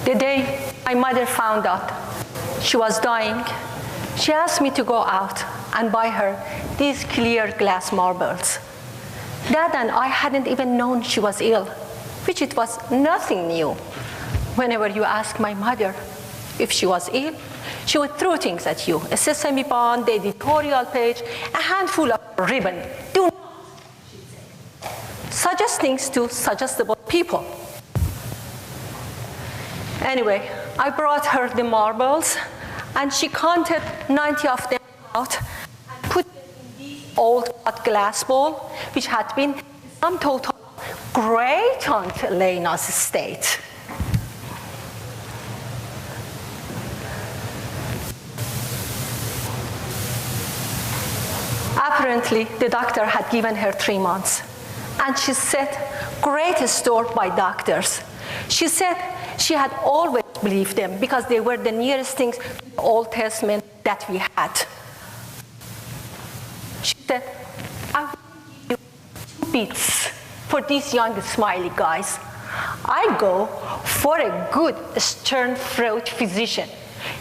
The day my mother found out she was dying, she asked me to go out and buy her these clear glass marbles. Dad and I hadn't even known she was ill, which it was nothing new. Whenever you ask my mother if she was ill, she would throw things at you: a sesame bun, the editorial page, a handful of ribbon. Do not, she'd say, suggest things to suggestible people. Anyway, I brought her the marbles, and she counted 90 of them out and put them in this old cut glass bowl, which had been sum total great Aunt Lena's estate. Apparently, the doctor had given her 3 months, and she set great store by doctors. She said she had always believed them because they were the nearest things to the Old Testament that we had. She said, I will give you 2 beats for these young smiley guys. I go for a good stern-throat physician.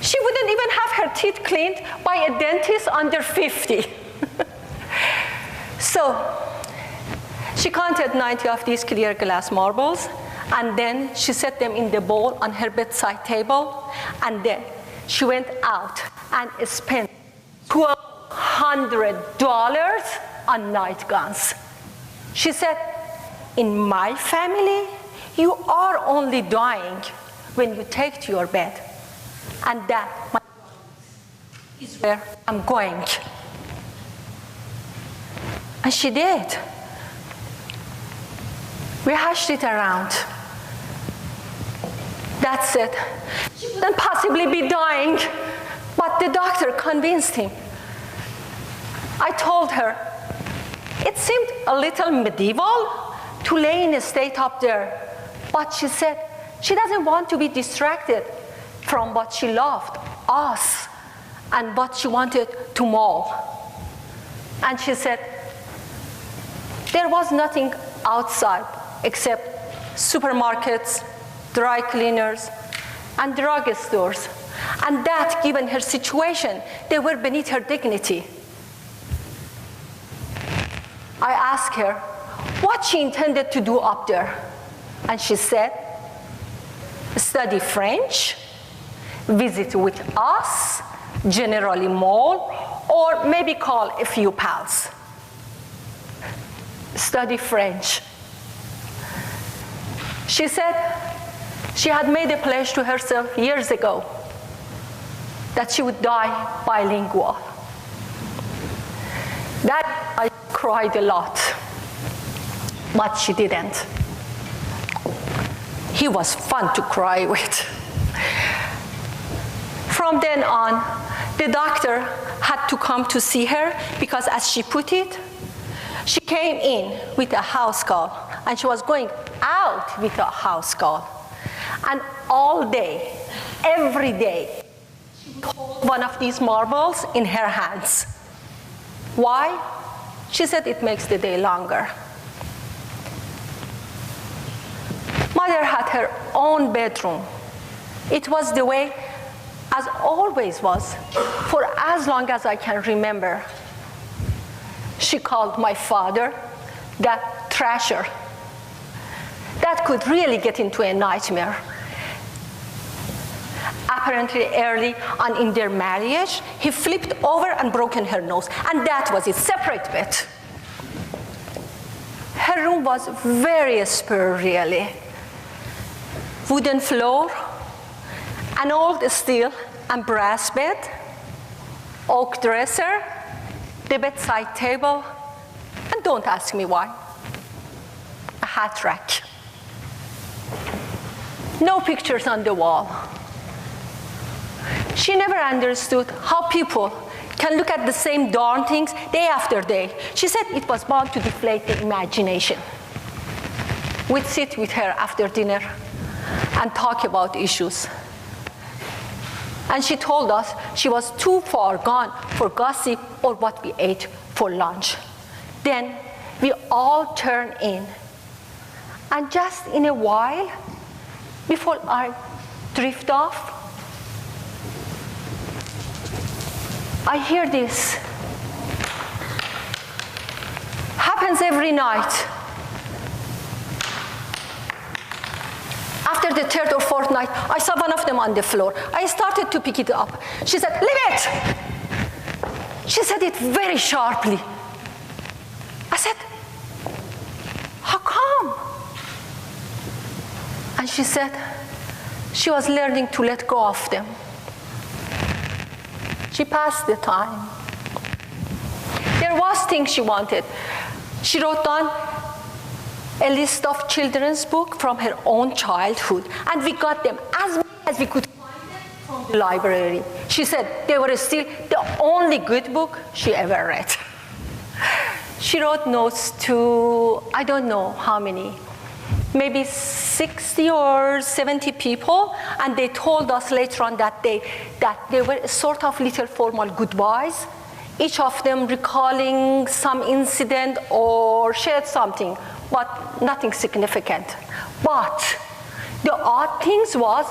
She wouldn't even have her teeth cleaned by a dentist under 50. So she counted 90 of these clear glass marbles, and then she set them in the bowl on her bedside table, and then she went out and spent $1,200 on nightgowns. She said, in my family, you are only dying when you take to your bed, and that is where I'm going. And she did. We hashed it around. That's it. She couldn't possibly be dying, but the doctor convinced him. I told her, it seemed a little medieval to lay in a state up there, but she said she doesn't want to be distracted from what she loved, us, and what she wanted to maul. And she said, there was nothing outside except supermarkets, dry cleaners, and drugstores. And that, given her situation, they were beneath her dignity. I asked her what she intended to do up there. And she said, study French, visit with us, generally maul, or maybe call a few pals. Study French. She said she had made a pledge to herself years ago that she would die bilingual. That I cried a lot, but she didn't. He was fun to cry with. From then on, the doctor had to come to see her because, as she put it, she came in with a house call, and she was going out with a house call. And all day, every day, she would hold one of these marbles in her hands. Why? She said it makes the day longer. Mother had her own bedroom. It was the way, as always was, for as long as I can remember. She called my father that trasher. That could really get into a nightmare. Apparently early on in their marriage, he flipped over and broken her nose, and that was its separate bed. Her room was very spare, really. Wooden floor, an old steel and brass bed, oak dresser, the bedside table, and don't ask me why, a hat rack. No pictures on the wall. She never understood how people can look at the same darn things day after day. She said it was bound to deflate the imagination. We'd sit with her after dinner and talk about issues. And she told us she was too far gone for gossip or what we ate for lunch. Then we all turned in. And just in a while, before I drift off. I hear this. Happens every night. After the third or fourth night, I saw one of them on the floor. I started to pick it up. She said, "Leave it!" She said it very sharply. I said, "How come?" And she said, she was learning to let go of them. She passed the time. There was things she wanted. She wrote down a list of children's books from her own childhood, and we got them as many as we could find them from the library. She said they were still the only good book she ever read. She wrote notes to, I don't know how many, maybe 60 or 70 people, and they told us later on that day that they were sort of little formal goodbyes, each of them recalling some incident or shared something, but nothing significant. But the odd thing was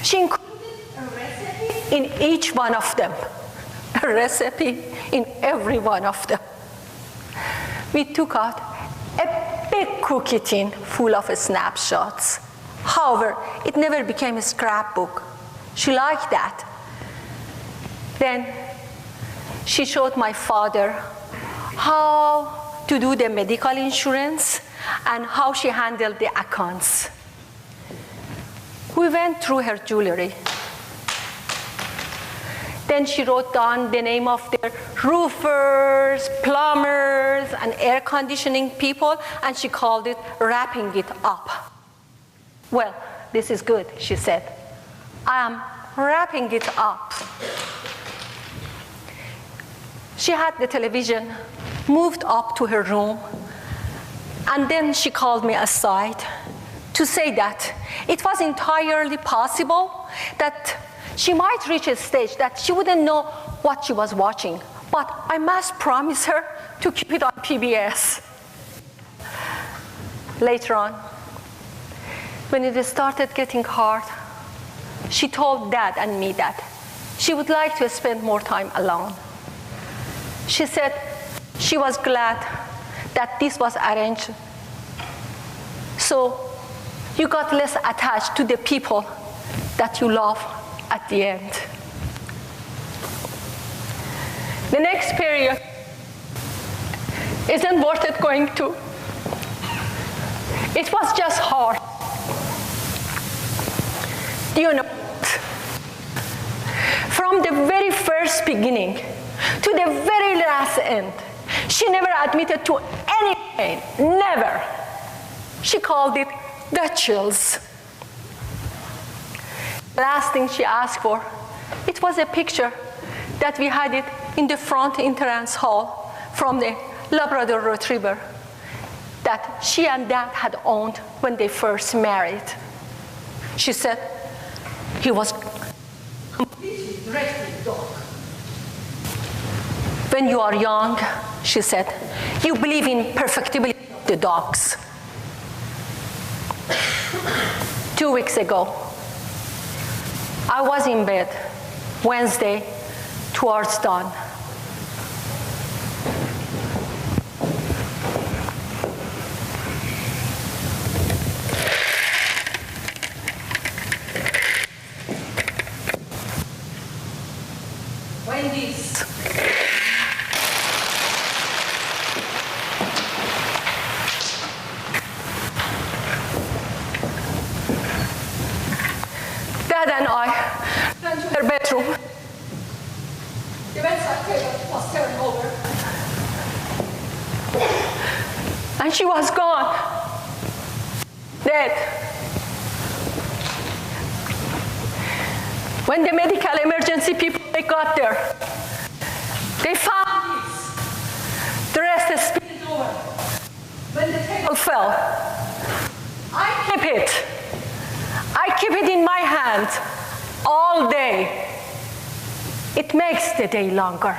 she included a recipe in each one of them, a recipe in every one of them. We took out a big cookie tin full of snapshots. However, it never became a scrapbook. She liked that. Then she showed my father how to do the medical insurance and how she handled the accounts. We went through her jewelry. Then she wrote down the name of the roofers, plumbers, and air conditioning people, and she called it wrapping it up. "Well, this is good," she said. "I am wrapping it up." She had the television moved up to her room, and then she called me aside to say that it was entirely possible that she might reach a stage that she wouldn't know what she was watching, but I must promise her to keep it on PBS. Later on, when it started getting hard, she told Dad and me that she would like to spend more time alone. She said she was glad that this was arranged, so you got less attached to the people that you love at the end. The next period isn't worth it going to. It was just hard. You know, from the very first beginning to the very last end, she never admitted to any pain, never. She called it the chills. Last thing she asked for, it was a picture that we had it in the front entrance hall from the Labrador Retriever that she and Dad had owned when they first married. She said he was completely dressed dog. When you are young, she said, you believe in perfectibility of the dogs. 2 weeks ago, I was in bed Wednesday towards dawn. Wendy's. Dad and I went to her bedroom. The bedside table was turned over. And she was gone. Dead. When the medical emergency people, they got there, they found this. The rest is spilled over. When the table fell, I keep it. I keep it in my hand all day. It makes the day longer.